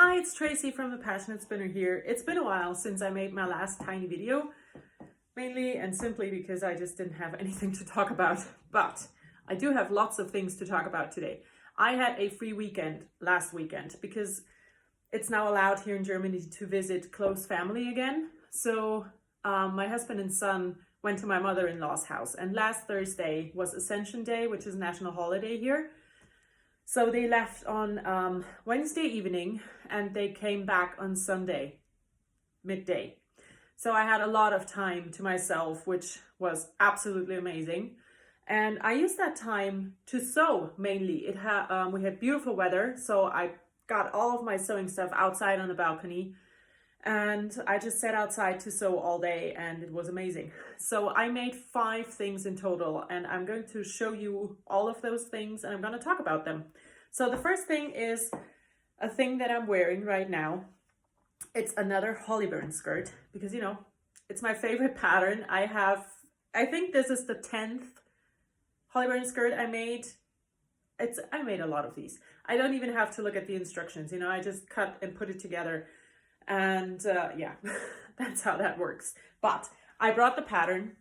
Hi, it's Tracy from The Passionate Spinner here. It's been a while since I made my last tiny video, mainly and simply because I just didn't have anything to talk about, but I do have lots of things to talk about today. I had a free weekend last weekend because it's now allowed here in Germany to visit close family again. So my husband and son went to my mother-in-law's house, and last Thursday was Ascension Day, which is a national holiday here. So they left on Wednesday evening and they came back on Sunday midday. So I had a lot of time to myself, which was absolutely amazing. And I used that time to sew mainly. We had beautiful weather, so I got all of my sewing stuff outside on the balcony. And I just sat outside to sew all day and it was amazing. So I made 5 things in total and I'm going to show you all of those things and I'm going to talk about them. So the first thing is a thing that I'm wearing right now. It's another Hollyburn skirt because, you know, it's my favorite pattern. I think this is the 10th Hollyburn skirt I made. I made a lot of these. I don't even have to look at the instructions, you know, I just cut and put it together. And yeah, that's how that works. But I brought the pattern.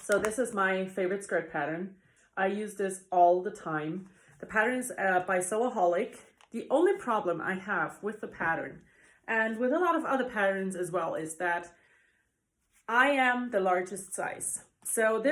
So this is my favorite skirt pattern. I use this all the time. The pattern is by Sewaholic. The only problem I have with the pattern and with a lot of other patterns as well is that I am the largest size. So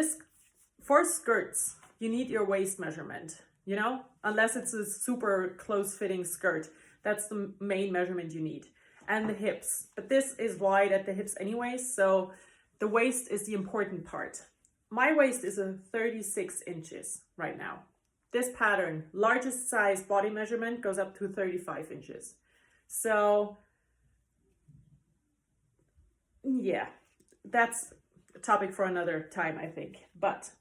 for skirts, you need your waist measurement, you know, unless it's a super close fitting skirt. That's the main measurement you need. And the hips, but this is wide at the hips anyway, so the waist is the important part. My waist is a 36 inches right now. This pattern, largest size body measurement goes up to 35 inches. So yeah, that's a topic for another time, I think. But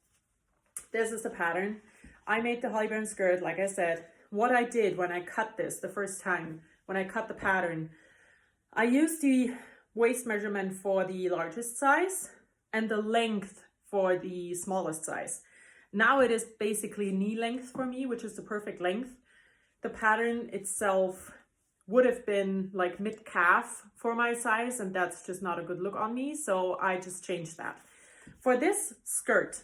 this is the pattern. I made the Hollyburn skirt, like I said. What I did when I cut this the first time, when I cut the pattern, I used the waist measurement for the largest size and the length for the smallest size. Now it is basically knee length for me, which is the perfect length. The pattern itself would have been like mid-calf for my size, and that's just not a good look on me, so I just changed that. For this skirt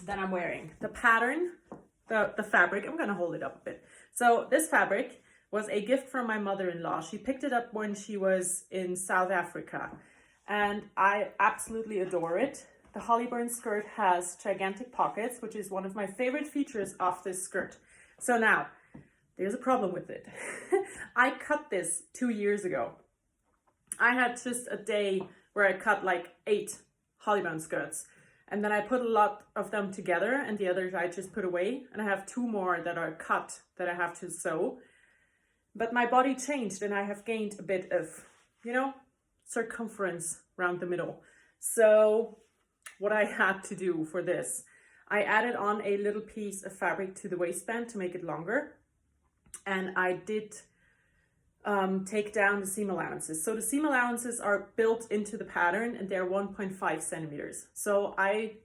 that I'm wearing, the pattern, the fabric, I'm gonna hold it up a bit. So this fabric was a gift from my mother-in-law. She picked it up when she was in South Africa and I absolutely adore it. The Hollyburn skirt has gigantic pockets, which is one of my favorite features of this skirt. So now, there's a problem with it. I cut this 2 years ago. I had just a day where I cut like 8 Hollyburn skirts and then I put a lot of them together and the others I just put away, and I have 2 more that are cut that I have to sew. But my body changed and I have gained a bit of, you know, circumference around the middle. So what I had to do for this, I added on a little piece of fabric to the waistband to make it longer. And I did take down the seam allowances. So the seam allowances are built into the pattern and they're 1.5 centimeters. So I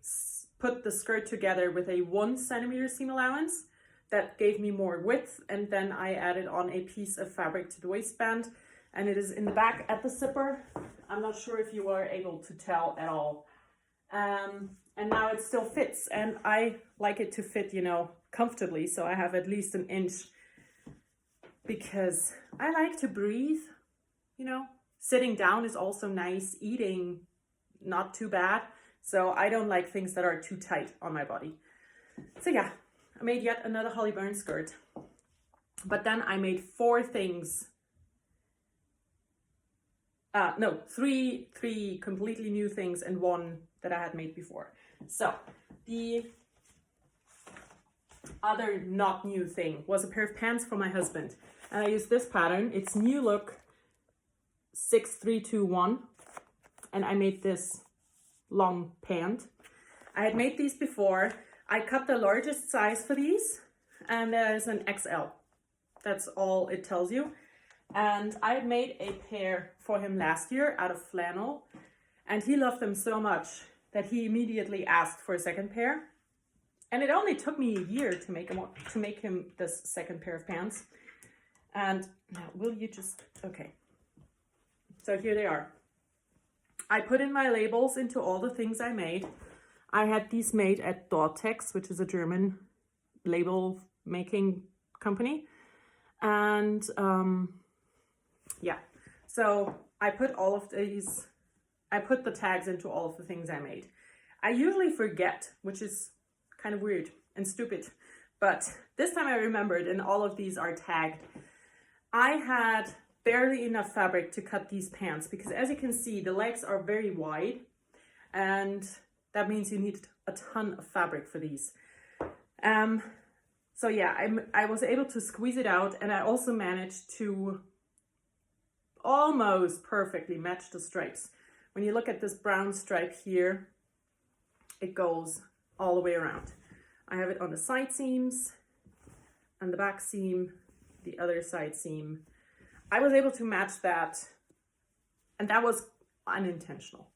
put the skirt together with a 1 centimeter seam allowance. That gave me more width, and then I added on a piece of fabric to the waistband, and it is in the back at the zipper. I'm not sure if you are able to tell at all. And now it still fits, and I like it to fit, you know, comfortably, so I have at least an inch because I like to breathe, you know. Sitting down is also nice, eating not too bad, so I don't like things that are too tight on my body. So yeah. I made yet another Hollyburn skirt, but then I made 4 things. No, three completely new things and 1 that I had made before. So the other not new thing was a pair of pants for my husband. And I used this pattern. It's New Look 6321. And I made this long pant. I had made these before. I cut the largest size for these, and there's an XL. That's all it tells you. And I made a pair for him last year out of flannel, and he loved them so much that he immediately asked for a second pair. And it only took me a year to make him this second pair of pants. And now will you just, okay. So here they are. I put in my labels into all the things I made. I had these made at Dortex, which is a German label making company. And yeah, so I put all of these, I put the tags into all of the things I made. I usually forget, which is kind of weird and stupid, but this time I remembered, and all of these are tagged. I had barely enough fabric to cut these pants because, as you can see, the legs are very wide, and that means you need a ton of fabric for these. So yeah, I was able to squeeze it out, and I also managed to almost perfectly match the stripes. When you look at this brown stripe here, it goes all the way around. I have it on the side seams and the back seam, the other side seam. I was able to match that, and that was unintentional.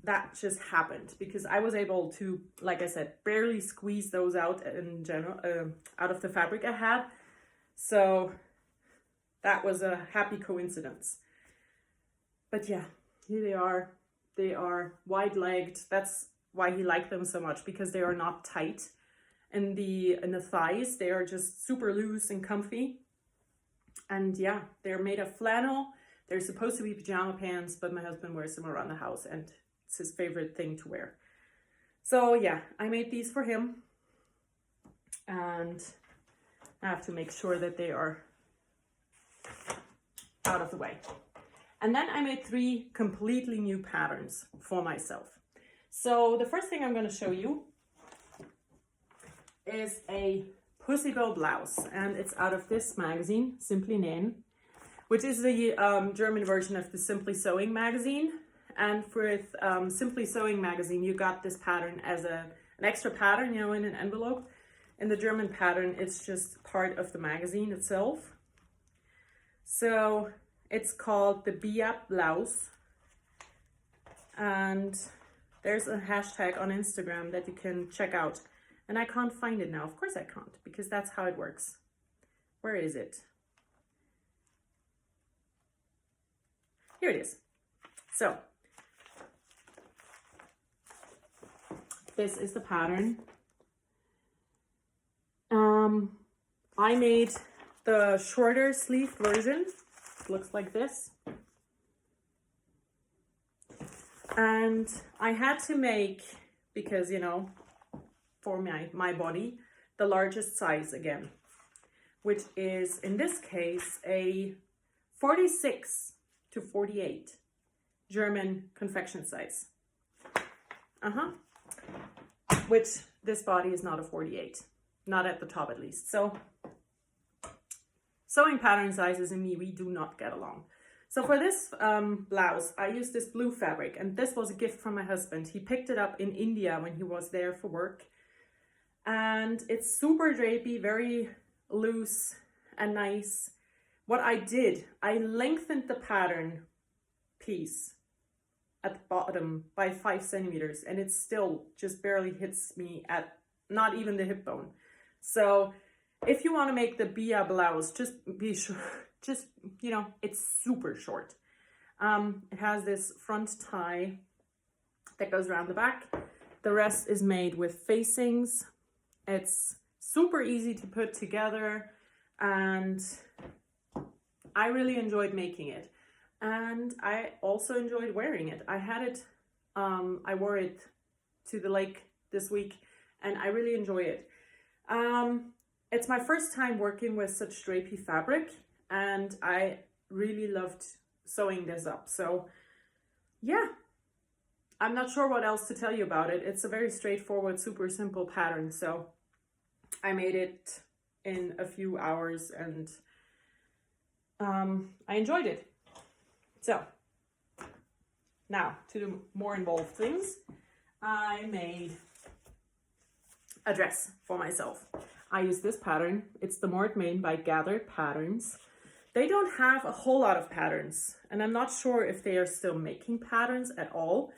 That just happened because I was able to, like I said, barely squeeze those out in general, out of the fabric I had. So that was a happy coincidence. But yeah, here they are. They are wide-legged. That's why he liked them so much, because they are not tight in the thighs. They are just super loose and comfy. And yeah, they're made of flannel. They're supposed to be pajama pants, but my husband wears them around the house, and it's his favorite thing to wear. So yeah, I made these for him, and I have to make sure that they are out of the way. And then I made 3 completely new patterns for myself. So the first thing I'm going to show you is a pussy bow blouse, and it's out of this magazine, Simply Nähen, which is the German version of the Simply Sewing magazine. And with Simply Sewing magazine, you got this pattern as an extra pattern, you know, in an envelope. In the German pattern, it's just part of the magazine itself. So it's called the Bia blouse, and there's a hashtag on Instagram that you can check out. And I can't find it now. Of course I can't, because that's how it works. Where is it? Here it is. So this is the pattern. I made the shorter sleeve version. It looks like this. And I had to make, because, you know, for my body, the largest size again, which is, in this case, a 46 to 48 German confection size. Which this body is not a 48, not at the top at least. So sewing pattern sizes and me, we do not get along. So for this blouse, I used this blue fabric, and this was a gift from my husband. He picked it up in India when he was there for work. And it's super drapey, very loose and nice. What I did, I lengthened the pattern piece at the bottom by 5 centimeters, and it still just barely hits me at not even the hip bone. So if you want to make the Bia blouse, just be sure, just, you know, it's super short. It has this front tie that goes around the back. The rest is made with facings. It's super easy to put together, and I really enjoyed making it. And I also enjoyed wearing it. I had it, I wore it to the lake this week, and I really enjoy it. It's my first time working with such drapey fabric, and I really loved sewing this up. So yeah, I'm not sure what else to tell you about it. It's a very straightforward, super simple pattern. So I made it in a few hours, and I enjoyed it. So now to the more involved things. I made a dress for myself. I use this pattern. It's the Mortmain by Gathered Patterns. They don't have a whole lot of patterns, and I'm not sure if they are still making patterns at all,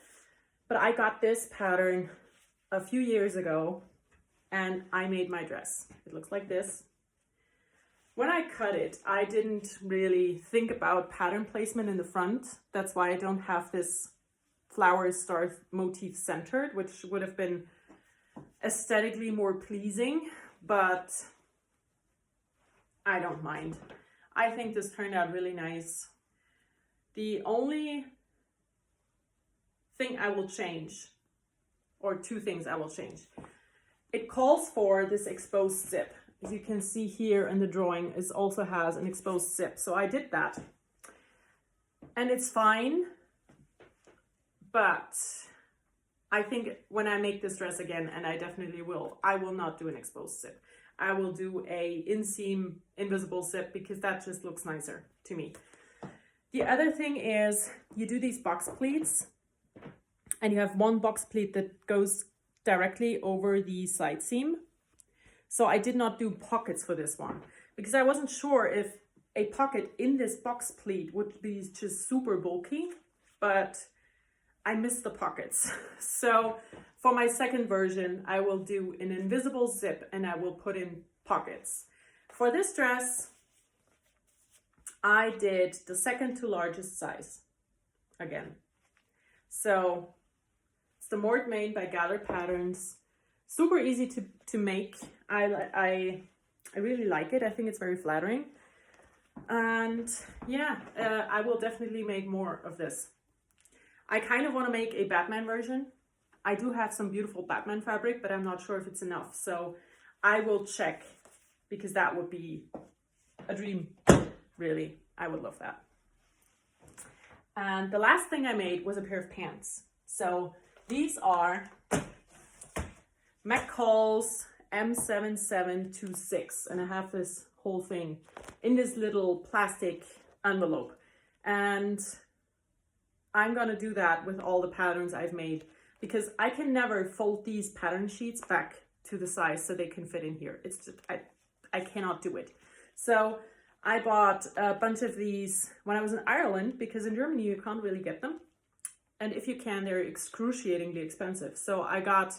but I got this pattern a few years ago, and I made my dress. It looks like this, When I cut it, I didn't really think about pattern placement in the front. That's why I don't have this flower star motif centered, which would have been aesthetically more pleasing, but I don't mind. I think this turned out really nice. The only thing I will change, or two things I will change. It calls for this exposed zip. As you can see here in the drawing, it also has an exposed zip. So I did that. And it's fine. But I think when I make this dress again, and I definitely will, I will not do an exposed zip. I will do a inseam invisible zip because that just looks nicer to me. The other thing is you do these box pleats and you have one box pleat that goes directly over the side seam. So I did not do pockets for this one because I wasn't sure if a pocket in this box pleat would be just super bulky, but I missed the pockets. So for my second version, I will do an invisible zip and I will put in pockets. For this dress, I did the second to largest size again. So it's the Mortmain by Gather Patterns. Super easy to make. I really like it. I think it's very flattering. And yeah, I will definitely make more of this. I kind of want to make a Batman version. I do have some beautiful Batman fabric, but I'm not sure if it's enough. So I will check because that would be a dream, really. I would love that. And the last thing I made was a pair of pants. So these are McCall's M7726, and I have this whole thing in this little plastic envelope, and I'm gonna do that with all the patterns I've made because I can never fold these pattern sheets back to the size so they can fit in here. It's just I cannot do it. So I bought a bunch of these when I was in Ireland because in Germany you can't really get them, and if you can, they're excruciatingly expensive. So I got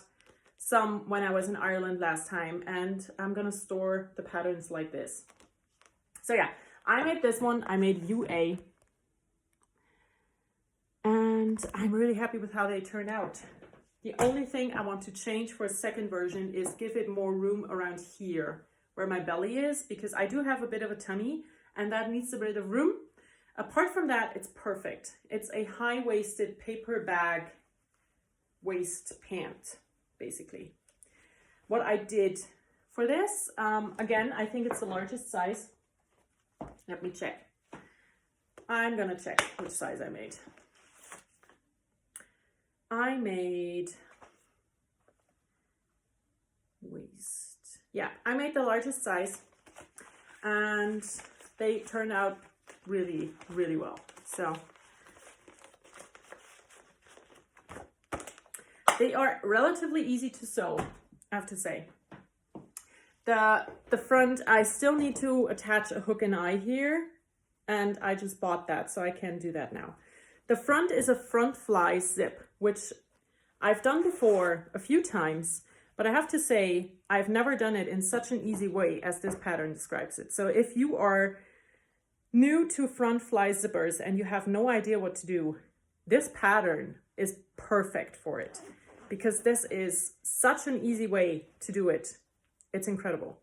some when I was in Ireland last time, and I'm gonna store the patterns like this. So yeah, I made this one. I made UA, and I'm really happy with how they turned out. The only thing I want to change for a second version is give it more room around here where my belly is, because I do have a bit of a tummy and that needs a bit of room. Apart from that, it's perfect. It's a high-waisted paper bag waist pant, basically. What I did for this, again, I think it's the largest size. Let me check. I'm gonna check which size I made. I made waist. Yeah, I made the largest size and they turned out really, really well. So they are relatively easy to sew, I have to say. The front, I still need to attach a hook and eye here, and I just bought that, so I can do that now. The front is a front fly zip, which I've done before a few times, but I have to say, I've never done it in such an easy way as this pattern describes it. So if you are new to front fly zippers and you have no idea what to do, this pattern is perfect for it, because this is such an easy way to do it. It's incredible.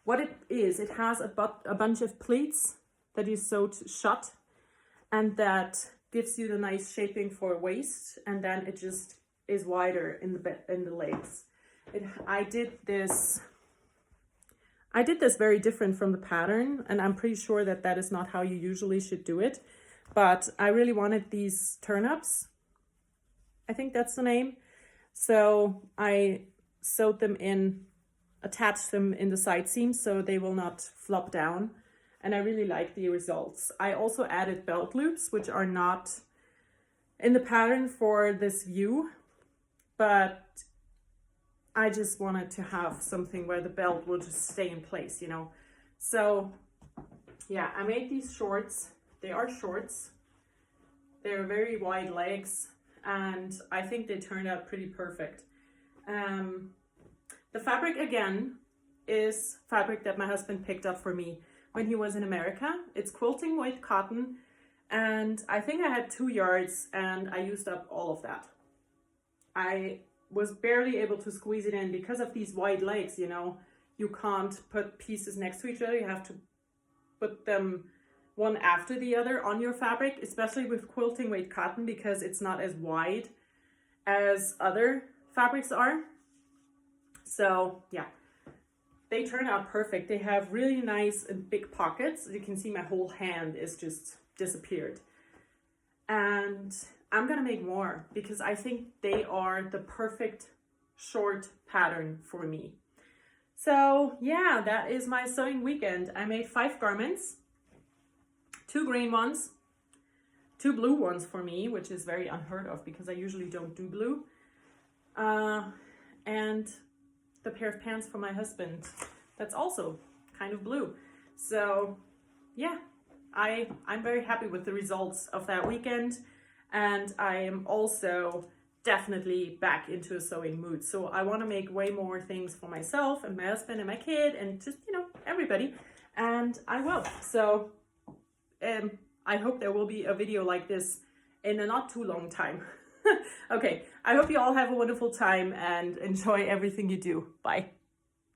What it is, it has a bunch of pleats that you sew shut, and that gives you the nice shaping for waist, and then it just is wider in the legs. I did this very different from the pattern, and I'm pretty sure that that is not how you usually should do it, but I really wanted these turn-ups. I think that's the name. So I sewed them in, attached them in the side seams so they will not flop down. And I really like the results. I also added belt loops, which are not in the pattern for this view, but I just wanted to have something where the belt will just stay in place, you know. So yeah, I made these shorts. They are shorts. They're very wide legs, and I think they turned out pretty perfect. The fabric, again, is fabric that my husband picked up for me when he was in America. It's quilting weight cotton, and I think I had 2 yards and I used up all of that. I was barely able to squeeze it in because of these wide legs, you know. You can't put pieces next to each other. You have to put them one after the other on your fabric, especially with quilting weight cotton, because it's not as wide as other fabrics are. So yeah, they turn out perfect. They have really nice and big pockets. As you can see, my whole hand is just disappeared. And I'm gonna make more because I think they are the perfect short pattern for me. So yeah, that is my sewing weekend. I made 5 garments, 2 green ones, 2 blue ones for me, which is very unheard of because I usually don't do blue. And the pair of pants for my husband, that's also kind of blue. So yeah, I'm very happy with the results of that weekend. And I am also definitely back into a sewing mood. So I want to make way more things for myself and my husband and my kid and just, you know, everybody. And I will. So I hope there will be a video like this in a not too long time. Okay, I hope you all have a wonderful time and enjoy everything you do. Bye.